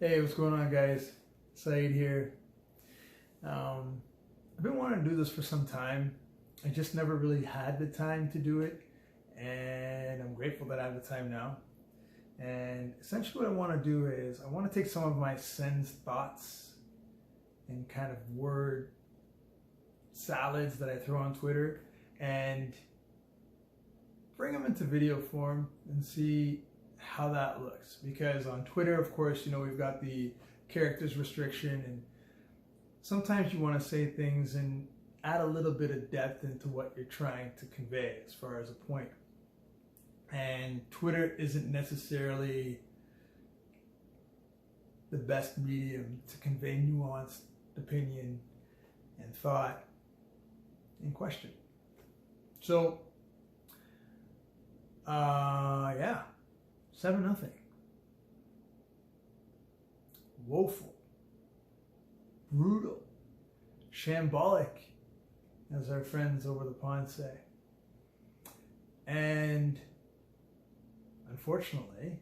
Hey, what's going on, guys? Saeed here. I've been wanting to do this for some time. I just never really had the time to do it, and I'm grateful that I have the time now. And essentially what I want to do is I want to take some of my Sens thoughts and kind of word salads that I throw on Twitter and bring them into video form and see how that looks. Because on Twitter, of course, we've got the characters restriction, and sometimes you want to say things and add a little bit of depth into what you're trying to convey as far as a point. And Twitter isn't necessarily the best medium to convey nuanced opinion and thought in question. So, yeah, 7-0. Woeful, brutal, shambolic, as our friends over the pond say. And unfortunately,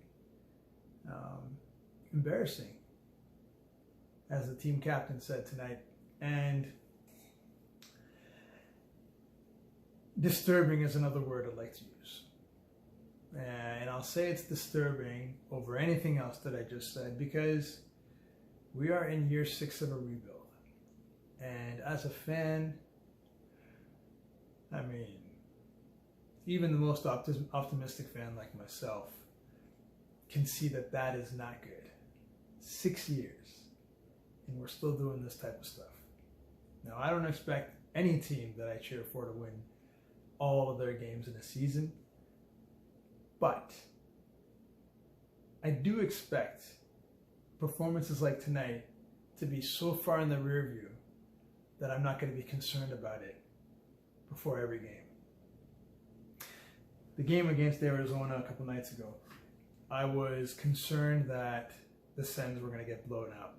embarrassing, as the team captain said tonight, and disturbing is another word I'd like to use. And I'll say it's disturbing over anything else that I just said, because we are in year 6 of a rebuild. And as a fan, I mean, even the most optimistic fan like myself can see that that is not good. 6 years, and we're still doing this type of stuff. Now, I don't expect any team that I cheer for to win all of their games in a season, but I do expect performances like tonight to be so far in the rear view that I'm not going to be concerned about it before every game. The game against Arizona a couple nights ago, I was concerned that the Sens were going to get blown out.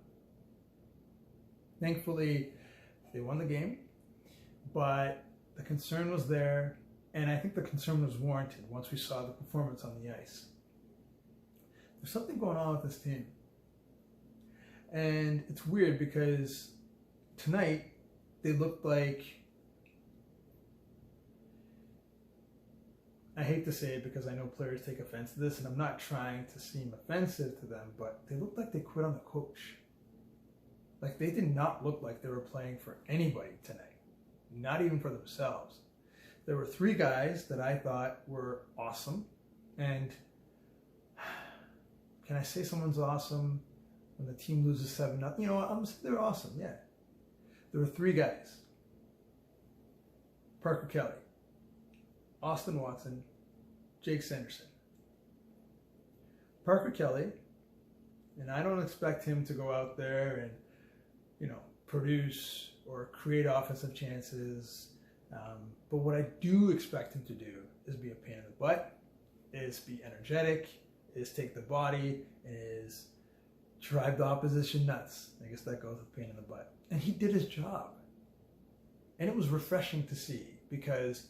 Thankfully, they won the game, but the concern was there, and I think the concern was warranted once we saw the performance on the ice. There's something going on with this team. And it's weird because tonight they looked like, I hate to say it because I know players take offense to this, and I'm not trying to seem offensive to them, but they looked like they quit on the coach. Like, they did not look like they were playing for anybody tonight, not even for themselves. There were 3 guys that I thought were awesome, and can I say someone's awesome when the team loses 7-0? You know what? They're awesome, yeah. There were 3 guys: Parker Kelly, Austin Watson, Jake Sanderson. Parker Kelly, and I don't expect him to go out there and, produce or create offensive chances. But what I do expect him to do is be a pain in the butt, is be energetic, is take the body, is drive the opposition nuts. I guess that goes with pain in the butt. And he did his job. And it was refreshing to see, because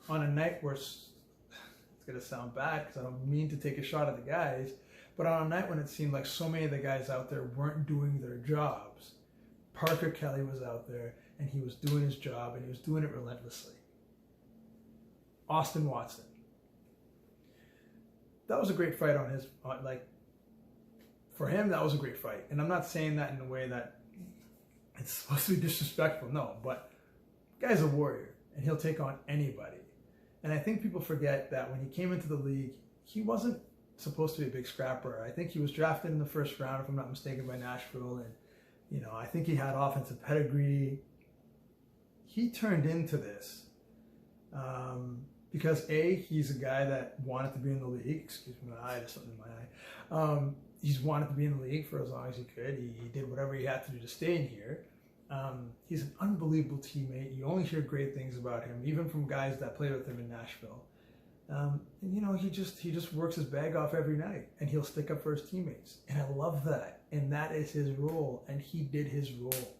on a night where, it's going to sound bad because I don't mean to take a shot at the guys, but on a night when it seemed like so many of the guys out there weren't doing their jobs, Parker Kelly was out there and he was doing his job, and he was doing it relentlessly. Austin Watson. That was a great fight on his, for him, that was a great fight. And I'm not saying that in a way that it's supposed to be disrespectful, no, but the guy's a warrior, and he'll take on anybody. And I think people forget that when he came into the league, he wasn't supposed to be a big scrapper. I think he was drafted in the first round, if I'm not mistaken, by Nashville, and I think he had offensive pedigree. He turned into this because he's a guy that wanted to be in the league. Excuse me, my eye, there's something in my eye. He's wanted to be in the league for as long as he could. He did whatever he had to do to stay in here. He's an unbelievable teammate. You only hear great things about him, even from guys that played with him in Nashville. And he just works his bag off every night, and he'll stick up for his teammates. And I love that. And that is his role, and he did his role.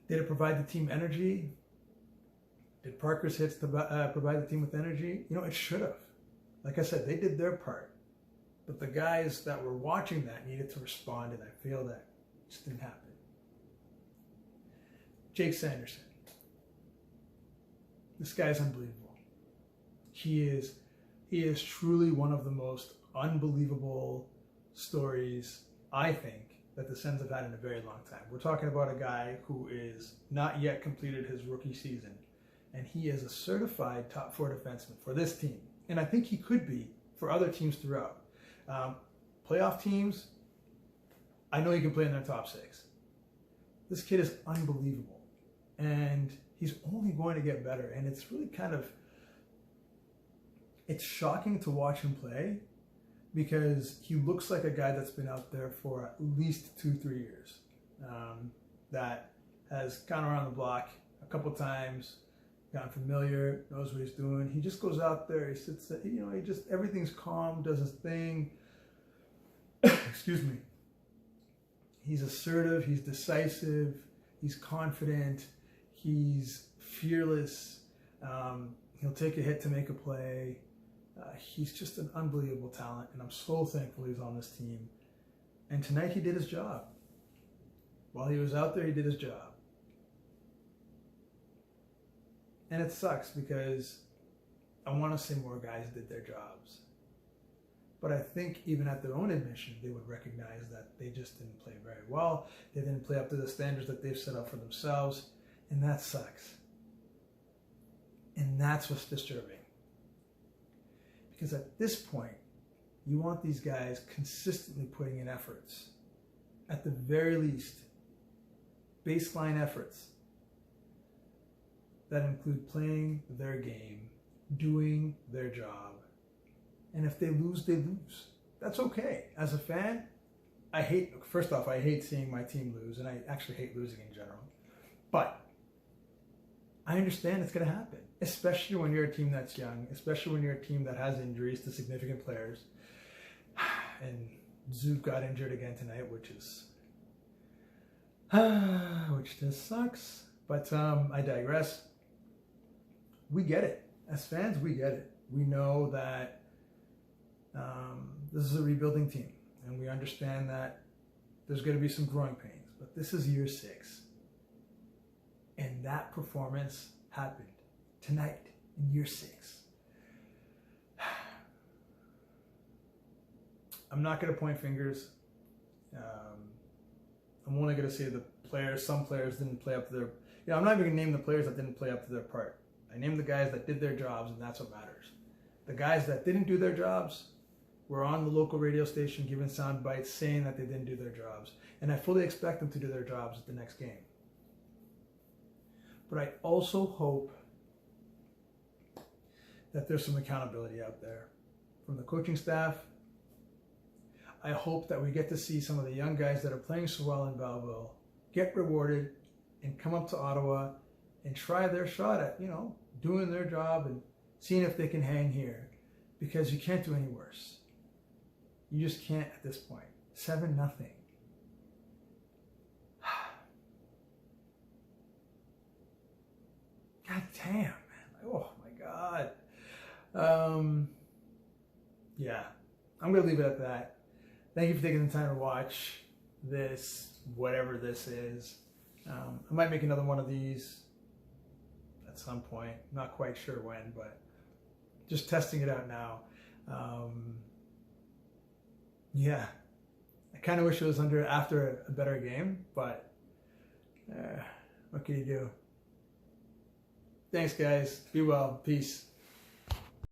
Did it provide the team energy? Did Parker's hits provide the team with energy? It should have. Like I said, they did their part. But the guys that were watching that needed to respond, and I feel that just didn't happen. Jake Sanderson. This guy's unbelievable. He is truly one of the most unbelievable stories, I think, that the Sens have had in a very long time. We're talking about a guy who is not yet completed his rookie season, and he is a certified top 4 defenseman for this team. And I think he could be for other teams throughout. Playoff teams, I know he can play in their top 6. This kid is unbelievable. And he's only going to get better. And it's really it's shocking to watch him play, because he looks like a guy that's been out there for at least 2-3 years, that has gone around the block a couple times, gotten familiar, knows what he's doing. He just goes out there, he sits there, everything's calm, does his thing. Excuse me. He's assertive, he's decisive, he's confident, he's fearless. He'll take a hit to make a play. He's just an unbelievable talent, and I'm so thankful he's on this team. And tonight he did his job. While he was out there, he did his job. And it sucks, because I want to say more guys did their jobs. But I think even at their own admission, they would recognize that they just didn't play very well. They didn't play up to the standards that they've set up for themselves. And that sucks. And that's what's disturbing. Because at this point, you want these guys consistently putting in efforts. At the very least, baseline efforts that include playing their game, doing their job. And if they lose, they lose. That's okay. As a fan, first off, I hate seeing my team lose, and I actually hate losing in general. But I understand it's going to happen, especially when you're a team that's young, especially when you're a team that has injuries to significant players. And Zub got injured again tonight, which just sucks. But I digress. We get it. As fans, we get it. We know that this is a rebuilding team, and we understand that there's going to be some growing pains. But this is year 6. And that performance happened tonight in year 6. I'm not going to point fingers. I'm only going to say some players didn't play up to their... I'm not even going to name the players that didn't play up to their part. I named the guys that did their jobs, and that's what matters. The guys that didn't do their jobs were on the local radio station giving sound bites saying that they didn't do their jobs. And I fully expect them to do their jobs at the next game. But I also hope that there's some accountability out there from the coaching staff. I hope that we get to see some of the young guys that are playing so well in Belleville get rewarded and come up to Ottawa and try their shot at, doing their job and seeing if they can hang here. Because you can't do any worse. You just can't at this point. 7-0. God damn, man. Oh my God. Yeah, I'm going to leave it at that. Thank you for taking the time to watch this, whatever this is. I might make another one of these at some point. Not quite sure when, but just testing it out now. Yeah, I kind of wish it was after a better game, but what can you do? Thanks, guys. Be well. Peace.